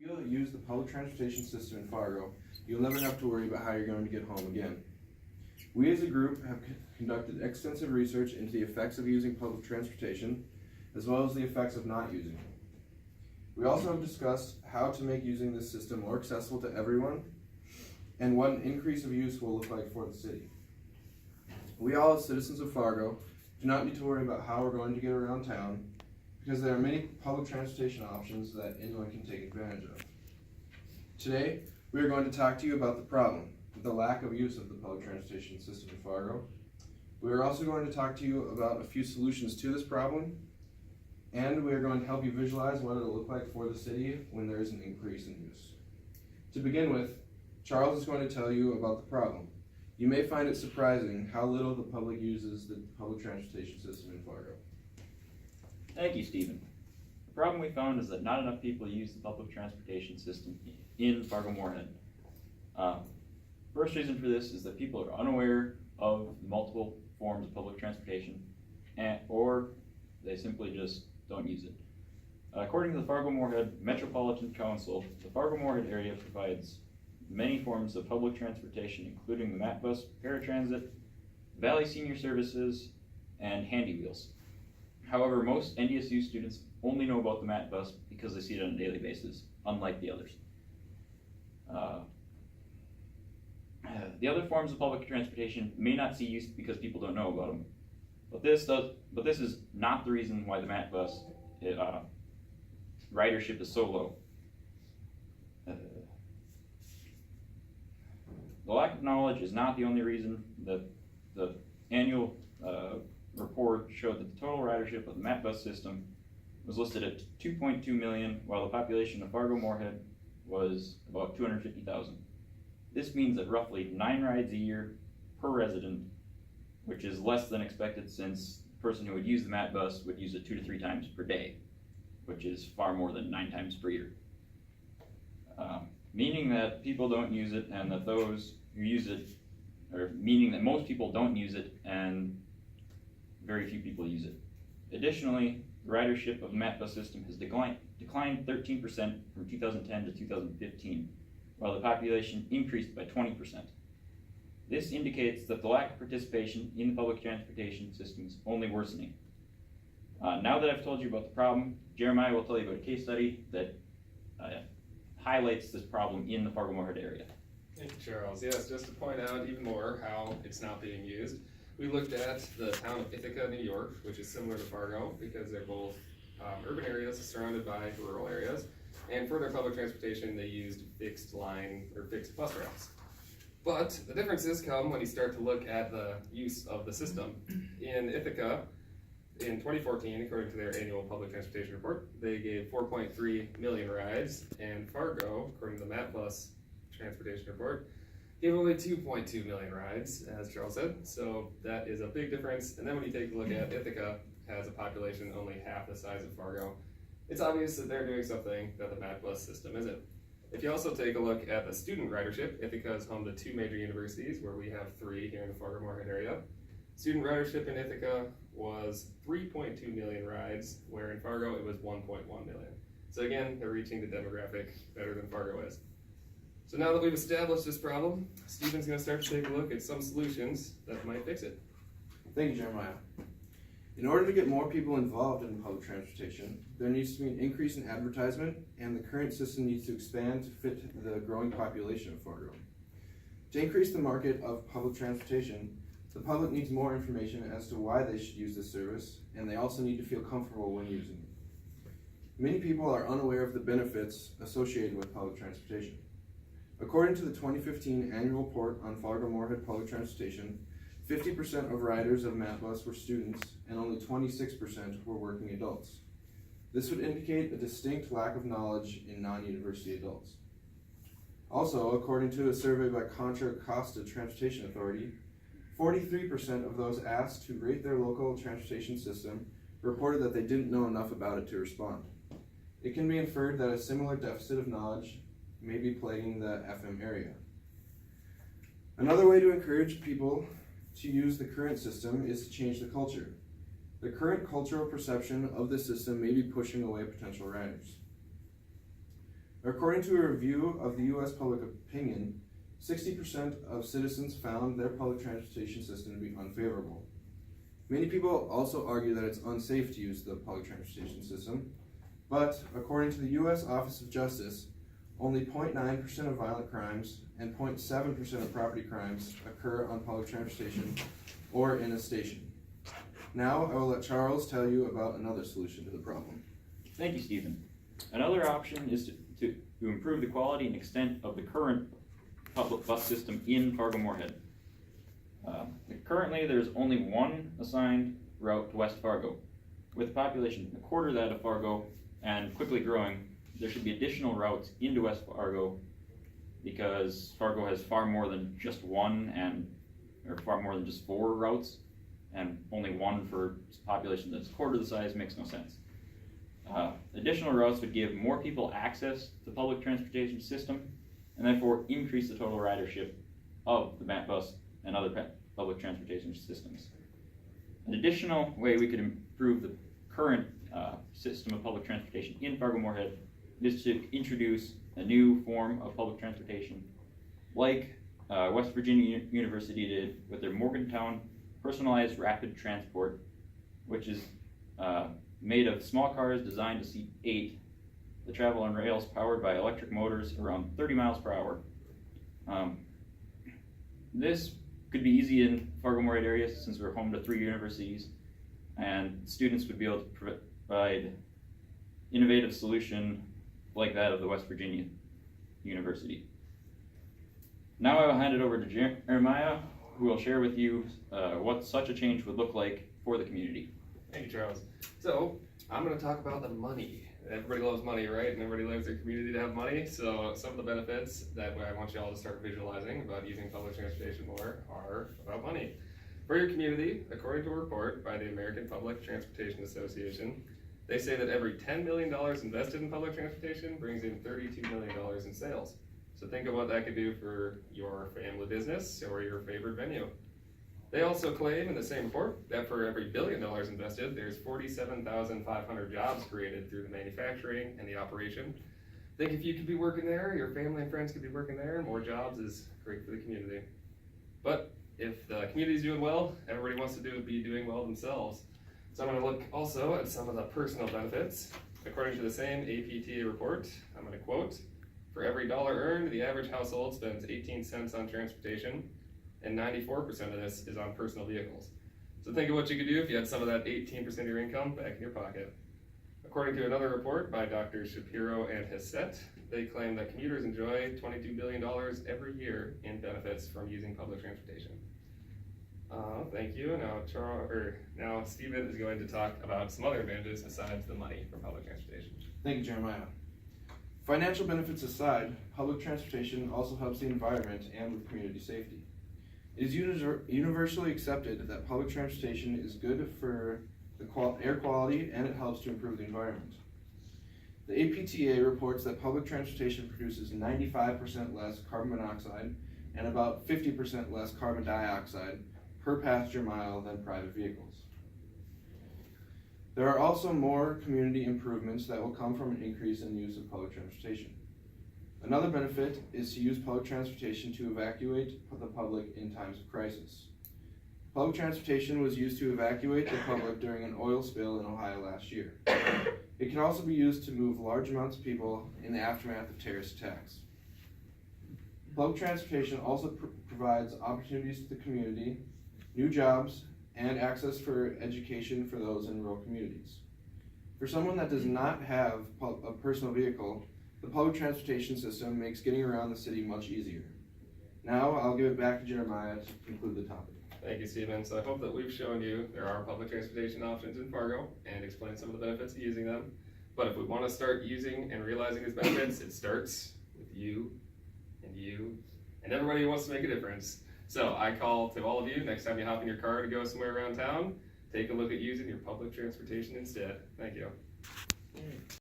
You'll use the public transportation system in Fargo, you'll never have to worry about how you're going to get home again. We as a group have conducted extensive research into the effects of using public transportation, as well as the effects of not using it. We also have discussed how to make using this system more accessible to everyone, and what an increase of use will look like for the city. We all, as citizens of Fargo, do not need to worry about how we're going to get around town, because there are many public transportation options that anyone can take advantage of. Today, we are going to talk to you about the problem, the lack of use of the public transportation system in Fargo. We are also going to talk to you about a few solutions to this problem, and we are going to help you visualize what it'll look like for the city when there is an increase in use. To begin with, Charles is going to tell you about the problem. You may find it surprising how little the public uses the public transportation system in Fargo. Thank you, Stephen. The problem we found is that not enough people use the public transportation system in Fargo-Moorhead. First reason for this is that people are unaware of multiple forms of public transportation, or they simply just don't use it. According to the Fargo-Moorhead Metropolitan Council, the Fargo-Moorhead area provides many forms of public transportation, including the MAT bus, paratransit, Valley Senior Services, and Handy Wheels. However, most NDSU students only know about the MAT bus because they see it on a daily basis, unlike the others. The other forms of public transportation may not see use because people don't know about them, but this is not the reason why the MAT bus ridership is so low. The lack of knowledge is not the only reason. That the annual report showed that the total ridership of the MAT bus system was listed at 2.2 million, while the population of Fargo-Moorhead was about 250,000. This means that roughly 9 rides a year per resident, which is less than expected since the person who would use the MAT bus would use it 2 to 3 times per day, which is far more than 9 times per year. Meaning that people don't use it, and that those who use it, or meaning that most people don't use it and very few people use it. Additionally, the ridership of the MAT bus system has declined 13% from 2010 to 2015, while the population increased by 20%. This indicates that the lack of participation in the public transportation system is only worsening. Now that I've told you about the problem, Jeremiah will tell you about a case study that highlights this problem in the Fargo-Moorhead area. Thank you, Charles. Yes, just to point out even more how it's not being used, we looked at the town of Ithaca, New York, which is similar to Fargo because they're both urban areas surrounded by rural areas, and for their public transportation they used fixed line or fixed bus routes. But the differences come when you start to look at the use of the system. In Ithaca, in 2014, according to their annual public transportation report, they gave 4.3 million rides, and Fargo, according to the MAT bus transportation report, gave only 2.2 million rides, as Charles said. So that is a big difference. And then when you take a look at Ithaca, has a population only half the size of Fargo, it's obvious that they're doing something that the MAT bus system isn't. If you also take a look at the student ridership, Ithaca is home to 2 major universities, where we have 3 here in the Fargo-Moorhead area. Student ridership in Ithaca was 3.2 million rides, where in Fargo it was 1.1 million. So again, they're reaching the demographic better than Fargo is. So now that we've established this problem, Stephen's going to start to take a look at some solutions that might fix it. Thank you, Jeremiah. In order to get more people involved in public transportation, there needs to be an increase in advertisement, and the current system needs to expand to fit the growing population of Fargo. To increase the market of public transportation, the public needs more information as to why they should use this service, and they also need to feel comfortable when using it. Many people are unaware of the benefits associated with public transportation. According to the 2015 annual report on Fargo-Moorhead public transportation, 50% of riders of MAT bus were students, and only 26% were working adults. This would indicate a distinct lack of knowledge in non-university adults. Also, according to a survey by Contra Costa Transportation Authority, 43% of those asked to rate their local transportation system reported that they didn't know enough about it to respond. It can be inferred that a similar deficit of knowledge may be plaguing the FM area. Another way to encourage people to use the current system is to change the culture. The current cultural perception of the system may be pushing away potential riders. According to a review of the U.S. public opinion, 60% of citizens found their public transportation system to be unfavorable. Many people also argue that it's unsafe to use the public transportation system, but according to the U.S. Office of Justice, only 0.9% of violent crimes and 0.7% of property crimes occur on public transportation or in a station. Now I will let Charles tell you about another solution to the problem. Thank you, Stephen. Another option is to improve the quality and extent of the current public bus system in Fargo-Moorhead. Currently, there's only one assigned route to West Fargo. With a population a quarter that of Fargo and quickly growing, there should be additional routes into West Fargo because Fargo has far more than just one or far more than just 4 routes, and only one for a population that's a quarter the size makes no sense. Additional routes would give more people access to the public transportation system and therefore increase the total ridership of the MAT bus and other public transportation systems. An additional way we could improve the current system of public transportation in Fargo-Moorhead is to introduce a new form of public transportation like West Virginia University did with their Morgantown Personalized Rapid Transport, which is made of small cars designed to seat 8 that travel on rails powered by electric motors around 30 miles per hour. This could be easy in Fargo-Moorhead area since we're home to 3 universities, and students would be able to provide innovative solution like that of the West Virginia University. Now I will hand it over to Jeremiah, who will share with you what such a change would look like for the community. Thank you, Charles. So, I'm going to talk about the money. Everybody loves money, right? And everybody loves their community to have money. So, some of the benefits that I want you all to start visualizing about using public transportation more are about money. For your community, according to a report by the American Public Transportation Association, they say that every $10 million invested in public transportation brings in $32 million in sales. So think of what that could do for your family business or your favorite venue. They also claim in the same report that for every $1 billion invested, there's 47,500 jobs created through the manufacturing and the operation. Think if you could be working there, your family and friends could be working there, more jobs is great for the community. But if the community's doing well, everybody wants to be doing well themselves. So I'm going to look also at some of the personal benefits. According to the same APTA report, I'm going to quote, "For every dollar earned, the average household spends 18 cents on transportation, and 94% of this is on personal vehicles." So think of what you could do if you had some of that 18% of your income back in your pocket. According to another report by Dr. Shapiro and Hissette, they claim that commuters enjoy $22 billion every year in benefits from using public transportation. Thank you. Now Stephen is going to talk about some other advantages besides the money from public transportation. Thank you, Jeremiah. Financial benefits aside, public transportation also helps the environment and with community safety. It is universally accepted that public transportation is good for the air quality and it helps to improve the environment. The APTA reports that public transportation produces 95% less carbon monoxide and about 50% less carbon dioxide per passenger mile than private vehicles. There are also more community improvements that will come from an increase in use of public transportation. Another benefit is to use public transportation to evacuate the public in times of crisis. Public transportation was used to evacuate the public during an oil spill in Ohio last year. It can also be used to move large amounts of people in the aftermath of terrorist attacks. Public transportation also provides opportunities to the community, new jobs, and access for education for those in rural communities. For someone that does not have a personal vehicle, the public transportation system makes getting around the city much easier. Now I'll give it back to Jeremiah to conclude the topic. Thank you, Stephen. So I hope that we've shown you there are public transportation options in Fargo and explained some of the benefits of using them. But if we want to start using and realizing these benefits, it starts with you, and everybody who wants to make a difference. So I call to all of you, next time you hop in your car to go somewhere around town, take a look at using your public transportation instead. Thank you.